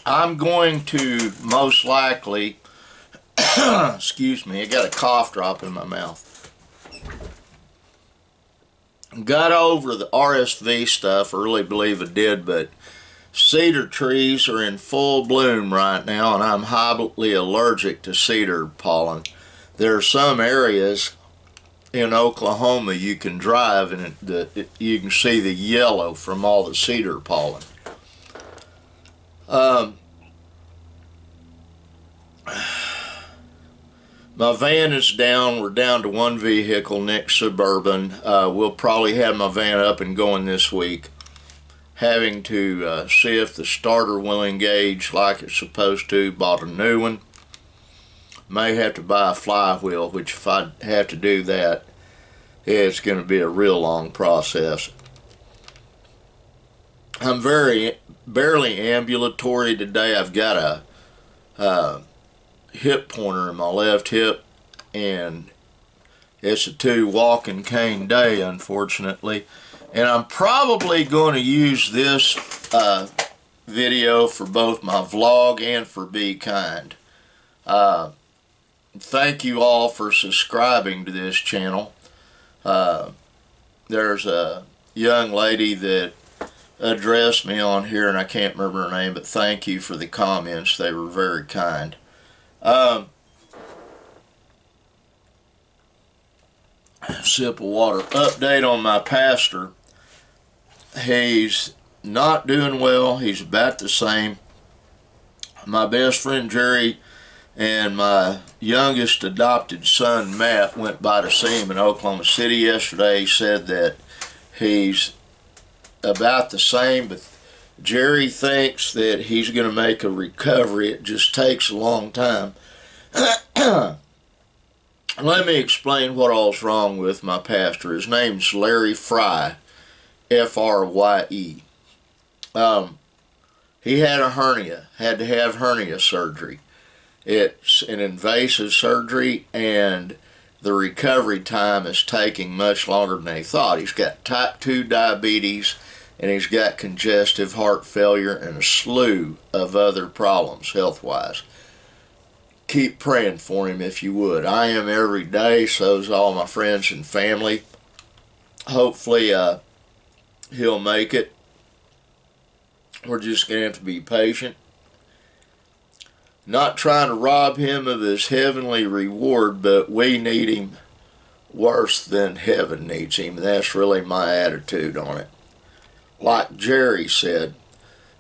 I'm going to most likely, excuse me, I got a cough drop in my mouth. Got over the RSV stuff, I really believe I did, but cedar trees are in full bloom right now, and I'm highly allergic to cedar pollen. There are some areas in Oklahoma you can drive and you can see the yellow from all the cedar pollen. My van is down. We're down to one vehicle, Nick Suburban. We'll probably have my van up and going this week. Having to see if the starter will engage like it's supposed to. Bought a new one. May have to buy a flywheel, which if I have to do that, it's going to be a real long process. I'm barely ambulatory today. I've got a hip pointer in my left hip, and it's a 2 walking cane day, unfortunately. And I'm probably going to use this video for both my vlog and for Be Kind. Thank you all for subscribing to this channel. There's a young lady that addressed me on here, and I can't remember her name, but thank you for the comments. They were very kind. Sip of water. Update on my pastor. He's not doing well. He's about the same. My best friend Jerry and my youngest adopted son Matt went by to see him in Oklahoma City yesterday. He said that he's about the same, but Jerry thinks that he's going to make a recovery. It just takes a long time. Let me explain what all's wrong with my pastor. His name's Larry Fry, F-R-Y-E. He had a hernia, had to have hernia surgery. It's an invasive surgery, and the recovery time is taking much longer than they thought. He's got type 2 diabetes, and he's got congestive heart failure and a slew of other problems health-wise. Keep praying for him if you would. I am every day, so is all my friends and family. Hopefully he'll make it. We're just going to have to be patient. Not trying to rob him of his heavenly reward, but we need him worse than heaven needs him. That's really my attitude on it. Like Jerry said,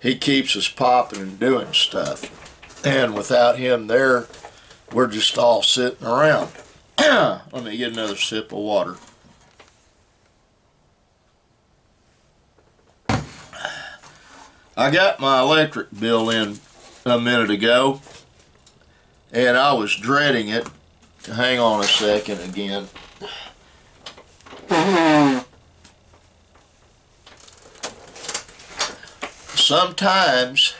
he keeps us popping and doing stuff. And without him there, we're just all sitting around. Let me get another sip of water. I got my electric bill in a minute ago, and I was dreading it. Hang on a second again. Sometimes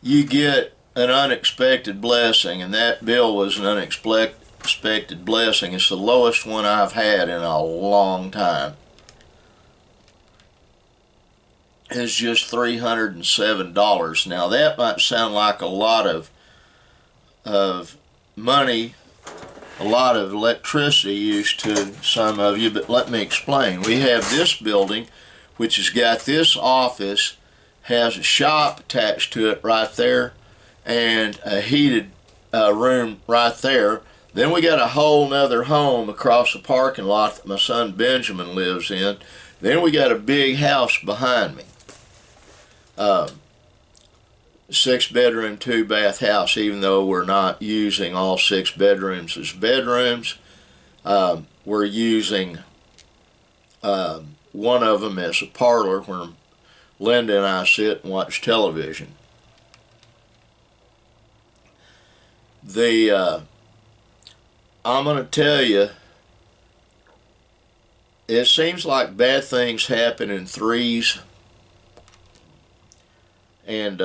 you get an unexpected blessing, and that bill was an unexpected blessing. It's the lowest one I've had in a long time. It's just $307. Now that might sound like a lot of money, a lot of electricity used to some of you, but let me explain. We have this building, which has got this office, has a shop attached to it right there, and a heated room right there. Then we got a whole nother home across the parking lot that my son Benjamin lives in. Then we got a big house behind me. 6-bedroom, 2-bath house, even though we're not using all 6 bedrooms as bedrooms. We're using one of them as a parlor where Linda and I sit and watch television. I'm going to tell you, it seems like bad things happen in threes, and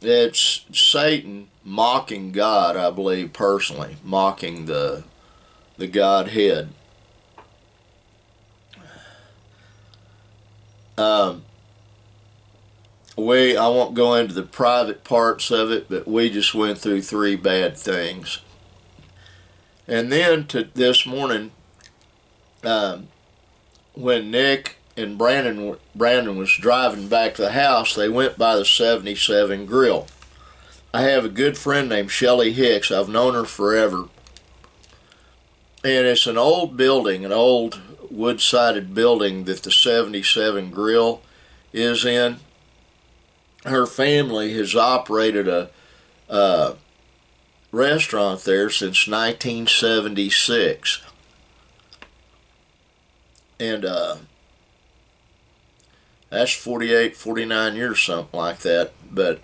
it's Satan mocking God, I believe personally, mocking the Godhead. I won't go into the private parts of it, but we just went through 3 bad things. And then to this morning, when Nick and Brandon was driving back to the house, they went by the 77 Grill. I have a good friend named Shelly Hicks. I've known her forever. And it's an old building, an old wood-sided building that the 77 Grill is in. Her family has operated a restaurant there since 1976. And that's 48, 49 years, something like that. But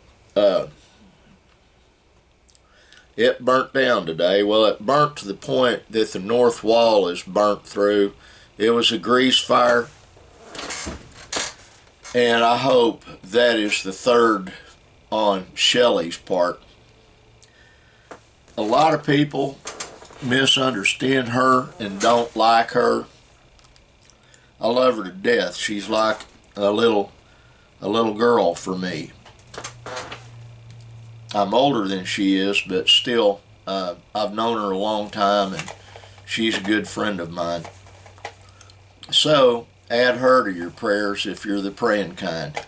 it burnt down today. Well, it burnt to the point that the north wall is burnt through. It was a grease fire. And I hope that is the third on Shelly's part. A lot of people misunderstand her and don't like her. I love her to death. She's like a little girl for me. I'm older than she is, but still, I've known her a long time, and she's a good friend of mine. So, add her to your prayers if you're the praying kind.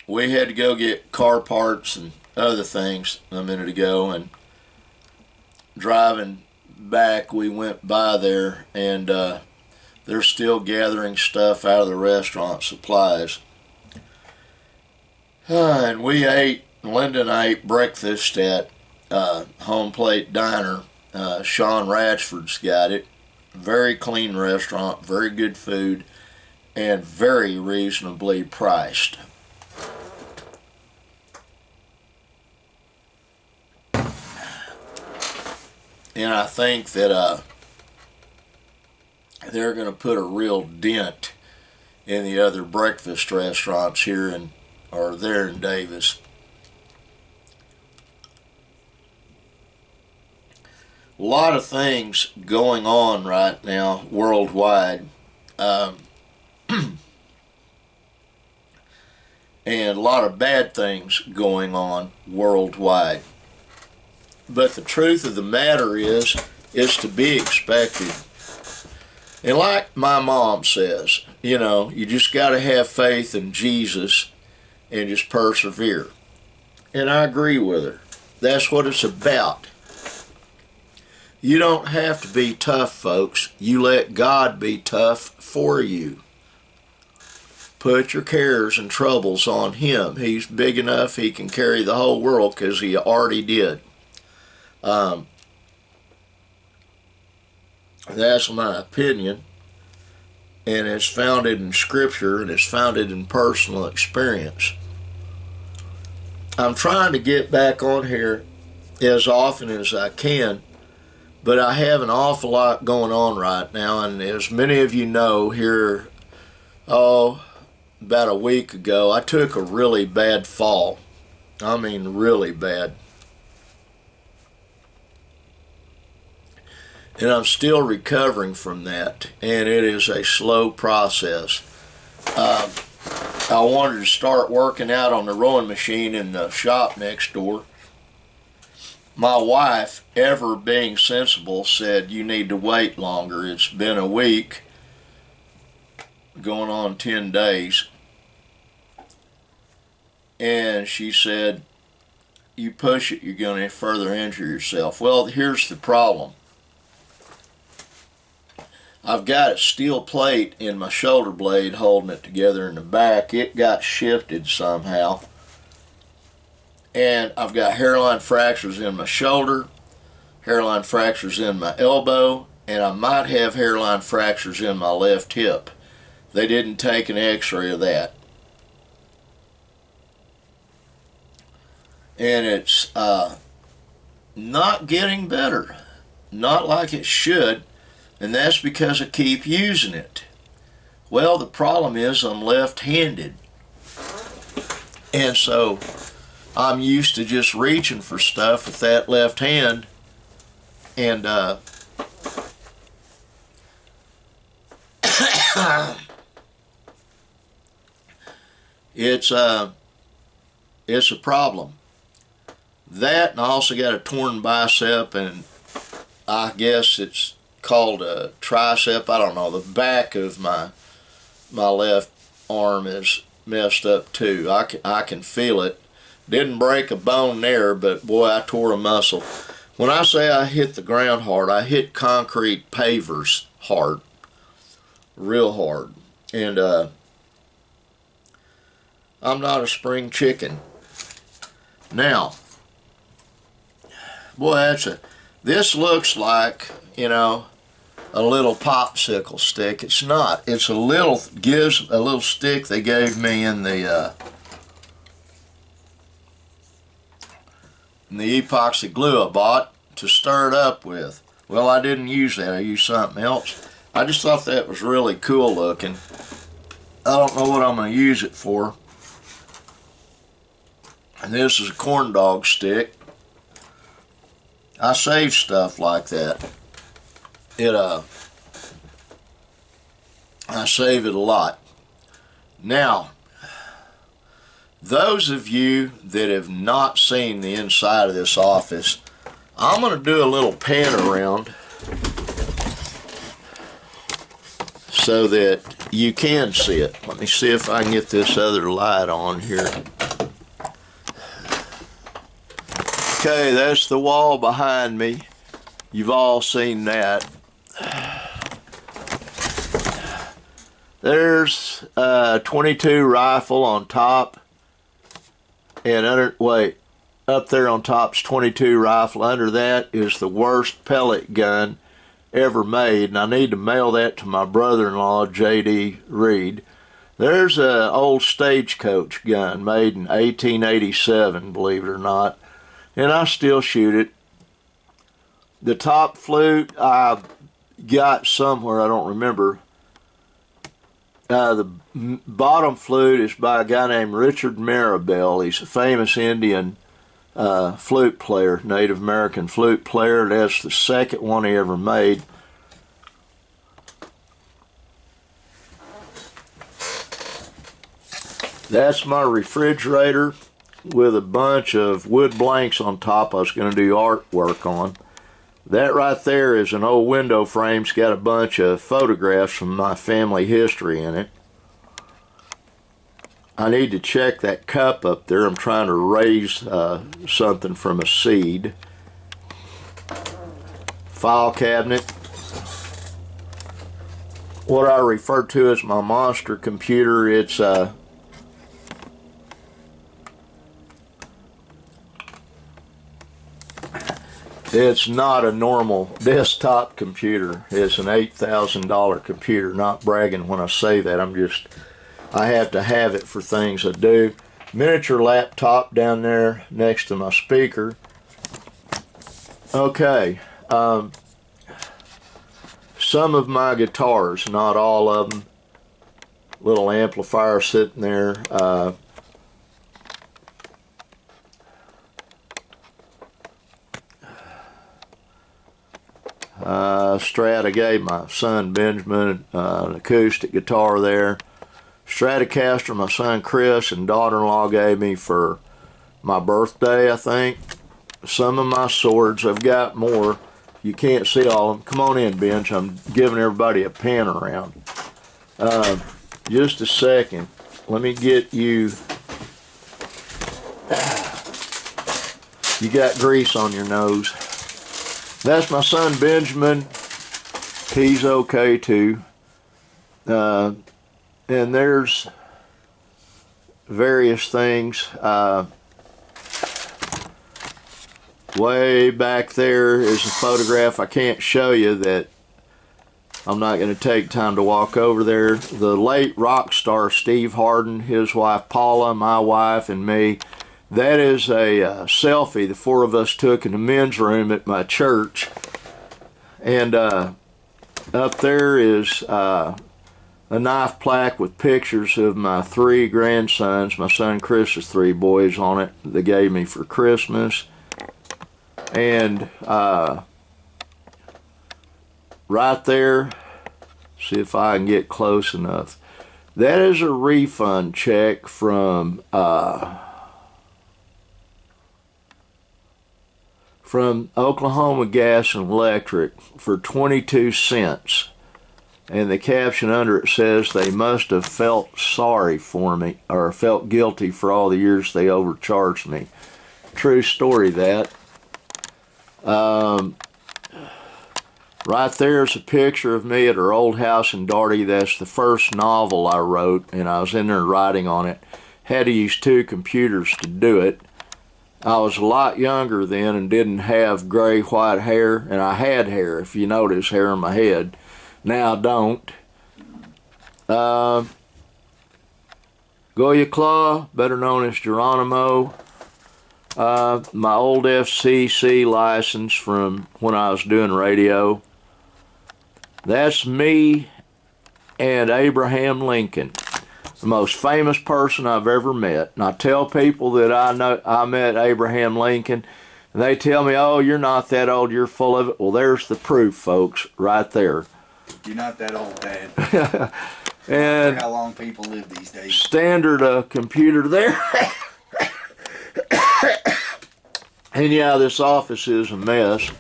We had to go get car parts and other things a minute ago, and driving back we went by there, and they're still gathering stuff out of the restaurant supplies. And we ate, Linda and I ate breakfast at Home Plate Diner. Sean Ratchford's got it. Very clean restaurant, very good food, and very reasonably priced. And I think that they're going to put a real dent in the other breakfast restaurants here or there in Davis. A lot of things going on right now worldwide, and a lot of bad things going on worldwide. But the truth of the matter is to be expected. And like my mom says, you just got to have faith in Jesus and just persevere. And I agree with her. That's what it's about. You don't have to be tough, folks. You let God be tough for you. Put your cares and troubles on Him. He's big enough He can carry the whole world, because He already did. That's my opinion, and it's founded in Scripture, and it's founded in personal experience. I'm trying to get back on here as often as I can, but I have an awful lot going on right now, and as many of you know, here, about a week ago, I took a really bad fall. I mean, really bad. And I'm still recovering from that, and it is a slow process. I wanted to start working out on the rowing machine in the shop next door. My wife, ever being sensible, said, you need to wait longer. It's been a week, going on 10 days. And she said, you push it, you're going to further injure yourself. Well, here's the problem. I've got a steel plate in my shoulder blade holding it together in the back. It got shifted somehow. And I've got hairline fractures in my shoulder, hairline fractures in my elbow, and I might have hairline fractures in my left hip. They didn't take an x-ray of that. And it's not getting better. Not like it should. And that's because I keep using it. Well, the problem is I'm left-handed. And so I'm used to just reaching for stuff with that left hand. And it's a problem. That, and I also got a torn bicep, and I guess it's called a tricep. I don't know. The back of my left arm is messed up too. I can feel it. Didn't break a bone there, but boy, I tore a muscle. When I say I hit the ground hard, I hit concrete pavers hard, real hard. And I'm not a spring chicken. Now, boy, this looks like, you know, a little popsicle stick. It's not. It's a little stick they gave me in the epoxy glue I bought to stir it up with. Well, I didn't use that. I used something else. I just thought that was really cool looking. I don't know what I'm going to use it for. And this is a corn dog stick. I save stuff like that. I save it a lot. Now, those of you that have not seen the inside of this office, I'm going to do a little pan around so that you can see it. Let me see if I can get this other light on here. Okay, that's the wall behind me. You've all seen that. There's a .22 rifle on top, and up there on top's .22 rifle. Under that is the worst pellet gun ever made, and I need to mail that to my brother-in-law, J.D. Reed. There's an old Stagecoach gun made in 1887, believe it or not, and I still shoot it. The top flute I got somewhere, I don't remember. The bottom flute is by a guy named Richard Maribel. He's a famous Indian flute player, Native American flute player. That's the second one he ever made. That's my refrigerator with a bunch of wood blanks on top I was going to do artwork on. That right there is an old window frame. It's got a bunch of photographs from my family history in it. I need to check that cup up there. I'm trying to raise something from a seed. File cabinet. What I refer to as my monster computer. It's not a normal desktop computer. It's an $8,000 computer. Not bragging when I say that. I have to have it for things I do. Miniature laptop down there next to my speaker. Okay. Some of my guitars, not all of them. Little amplifier sitting there. Strat, I gave my son Benjamin an acoustic guitar there. Stratocaster my son Chris and daughter-in-law gave me for my birthday, I think. Some of my swords, I've got more. You can't see all of them. Come on in, Benj. I'm giving everybody a pan around. Just a second. Let me get you. You got grease on your nose. That's my son Benjamin. He's okay too. And there's various things. Way back there is a photograph I can't show you that I'm not going to take time to walk over there. The late rock star Steve Harden, his wife Paula, my wife, and me. That is a selfie the four of us took in the men's room at my church. And up there is a knife plaque with pictures of my three grandsons, my son Chris's three boys on it, they gave me for Christmas. And right there, See if I can get close enough. That is a refund check from Oklahoma Gas and Electric for 22 cents. And the caption under it says they must have felt sorry for me, or felt guilty for all the years they overcharged me. True story, that. Right there is a picture of me at our old house in Daugherty. That's the first novel I wrote, and I was in there writing on it. Had to use 2 computers to do it. I was a lot younger then and didn't have gray-white hair, and I had hair, if you notice, hair on my head. Now I don't. Goya Claw, better known as Geronimo. My old FCC license from when I was doing radio. That's me and Abraham Lincoln, the most famous person I've ever met. And I tell people that I met Abraham Lincoln, and they tell me, "Oh, you're not that old, you're full of it." Well, there's the proof, folks, right there. You're not that old, Dad. And how long people live these days. Standard computer there. And yeah, this office is a mess.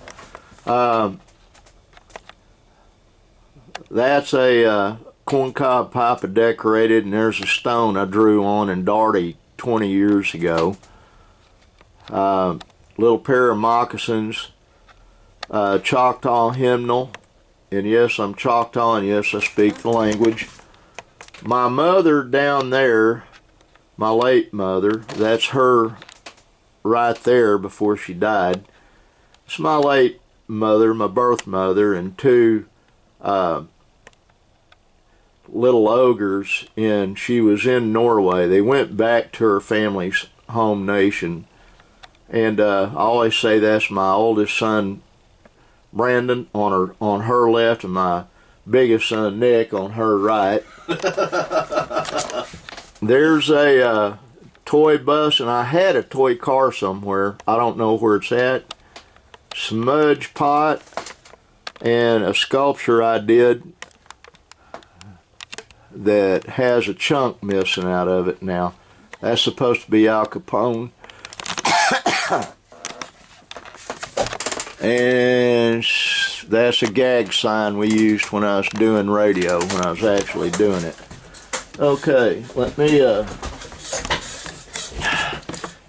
That's a corncob pipe I decorated, and there's a stone I drew on in Daugherty 20 years ago. Little pair of moccasins, Choctaw hymnal, and yes, I'm Choctaw, and yes, I speak the language. My mother down there, my late mother, that's her right there before she died. It's my late mother, my birth mother, and 2 little ogres, and she was in Norway. They went back to her family's home nation, and I always say that's my oldest son Brandon on her left, and my biggest son Nick on her right. There's a toy bus, and I had a toy car somewhere. I don't know where it's at. Smudge pot, and a sculpture I did that has a chunk missing out of it now. That's supposed to be Al Capone. And that's a gag sign we used when I was doing radio, when I was actually doing it. Okay, let me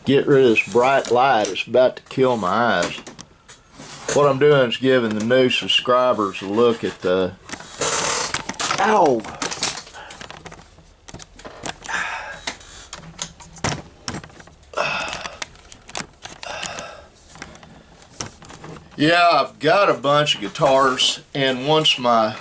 get rid of this bright light. It's about to kill my eyes. What I'm doing is giving the new subscribers a look at the... Ow! Yeah, I've got a bunch of guitars, and once my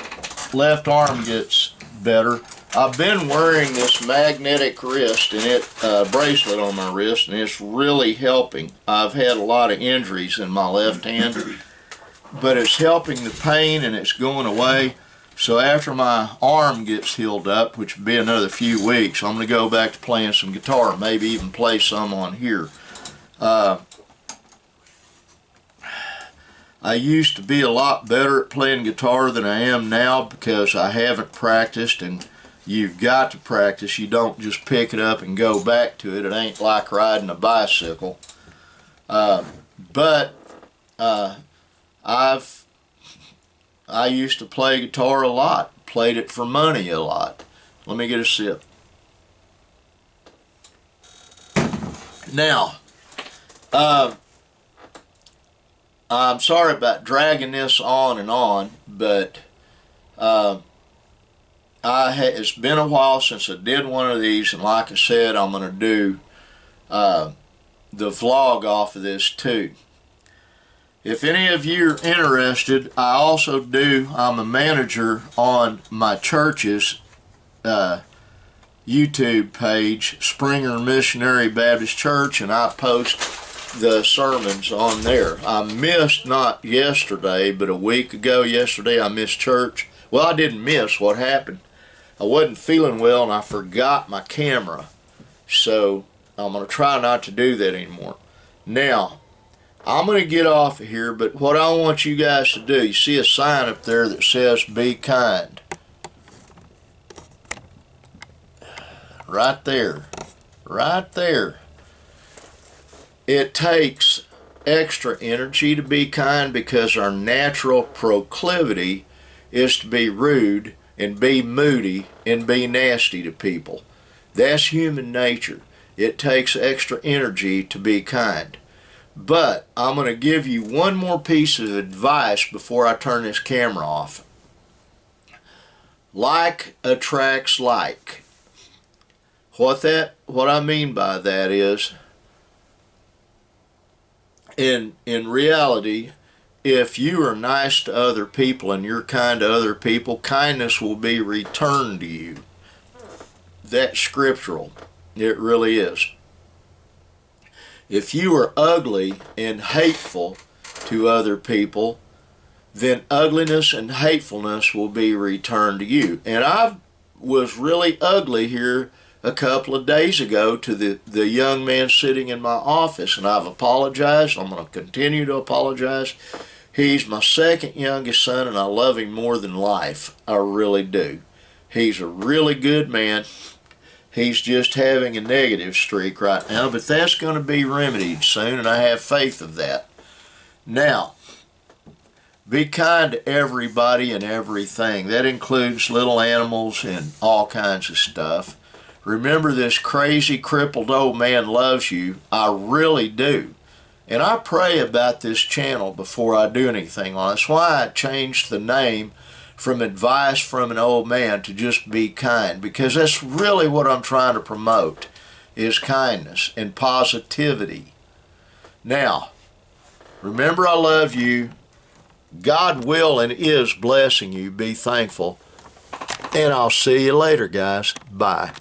left arm gets better, I've been wearing this magnetic wrist and bracelet on my wrist, and it's really helping. I've had a lot of injuries in my left hand, but it's helping the pain, and it's going away. So after my arm gets healed up, which will be another few weeks, I'm going to go back to playing some guitar, maybe even play some on here. I used to be a lot better at playing guitar than I am now because I haven't practiced, and you've got to practice. You don't just pick it up and go back to it. It ain't like riding a bicycle. But I used to play guitar a lot, played it for money a lot. Let me get a sip. Now, I'm sorry about dragging this on and on, but it's been a while since I did one of these, and like I said, I'm going to do the vlog off of this too. If any of you are interested, I'm a manager on my church's YouTube page, Springer Missionary Baptist Church, and I post the sermons on there. I missed, not yesterday, but a week ago yesterday, I missed church. Well, I didn't miss. What happened? I wasn't feeling well, and I forgot my camera. So I'm going to try not to do that anymore. Now, I'm going to get off of here, but what I want you guys to do, you see a sign up there that says be kind. right there, right there. It takes extra energy to be kind because our natural proclivity is to be rude and be moody and be nasty to people. That's human nature. It takes extra energy to be kind. But I'm going to give you one more piece of advice before I turn this camera off. Like attracts like. What I mean by that is, in reality, if you are nice to other people and you're kind to other people, kindness will be returned to you. That's scriptural. It really is. If you are ugly and hateful to other people, then ugliness and hatefulness will be returned to you. And I was really ugly here a couple of days ago to the young man sitting in my office, and I've apologized. I'm going to continue to apologize. He's my second youngest son, and I love him more than life. I really do. He's a really good man. He's just having a negative streak right now, but that's going to be remedied soon, and I have faith of that. Now, be kind to everybody and everything. That includes little animals and all kinds of stuff. Remember, this crazy, crippled old man loves you. I really do. And I pray about this channel before I do anything on it. That's why I changed the name from Advice from an Old Man to just Be Kind, because that's really what I'm trying to promote, is kindness and positivity. Now, remember, I love you. God will and is blessing you. Be thankful. And I'll see you later, guys. Bye.